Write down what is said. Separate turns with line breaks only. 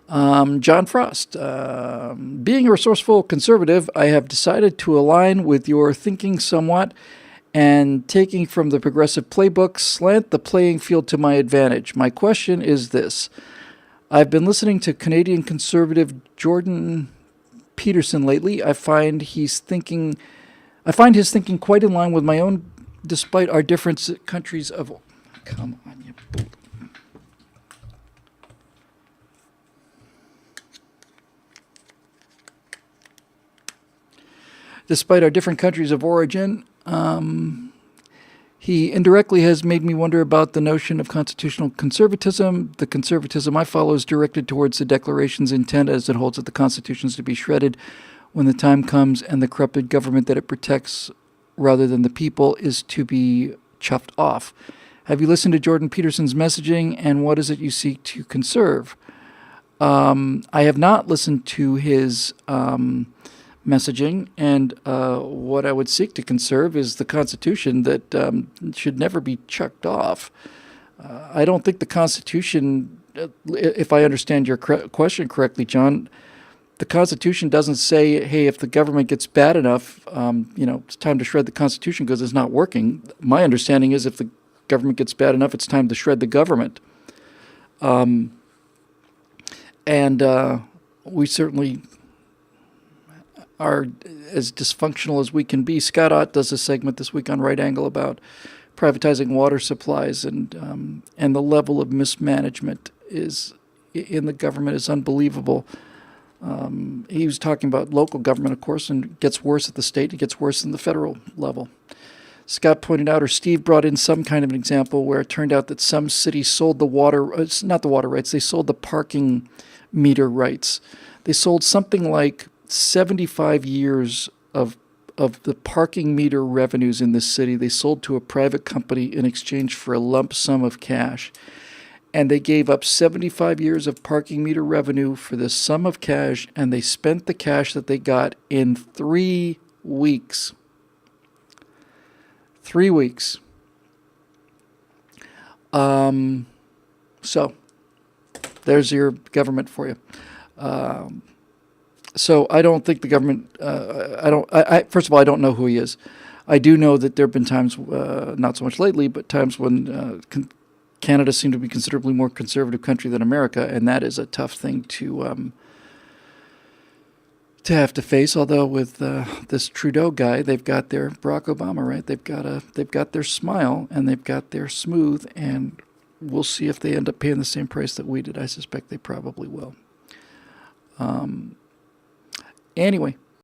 John Frost. Being a resourceful conservative, I have decided to align with your thinking somewhat and taking from the progressive playbook, slant the playing field to my advantage. My question is this. I've been listening to Canadian conservative Jordan Peterson lately. I find his thinking quite in line with my own, despite our different countries of. Come on, you. Despite our different countries of origin, he indirectly has made me wonder about the notion of constitutional conservatism. The conservatism I follow is directed towards the Declaration's intent as it holds that the Constitution is to be shredded when the time comes and the corrupted government that it protects rather than the people is to be chuffed off. Have you listened to Jordan Peterson's messaging, and what is it you seek to conserve? I have not listened to his messaging, and what I would seek to conserve is the Constitution that should never be chucked off. I don't think the Constitution, if I understand your question correctly, John, the Constitution doesn't say, hey, if the government gets bad enough, it's time to shred the Constitution because it's not working. My understanding is if the government gets bad enough, it's time to shred the government. We certainly are as dysfunctional as we can be. Scott Ott does a segment this week on Right Angle about privatizing water supplies, and the level of mismanagement is in the government is unbelievable. He was talking about local government, of course, and it gets worse at the state. It gets worse in the federal level. Scott pointed out, or Steve brought in some kind of an example where it turned out that some cities sold the water, not the water rights, they sold the parking meter rights. They sold something like 75 years of the parking meter revenues in this city. They sold to a private company in exchange for a lump sum of cash. And they gave up 75 years of parking meter revenue for this sum of cash, and they spent the cash that they got in 3 weeks. 3 weeks. So, there's your government for you. So I don't think the government. First of all, I don't know who he is. I do know that there have been times, not so much lately, but times when Canada seemed to be a considerably more conservative country than America, and that is a tough thing to have to face. Although with this Trudeau guy, they've got their Barack Obama, right? They've got their smile and they've got their smooth, and we'll see if they end up paying the same price that we did. I suspect they probably will. Anyway,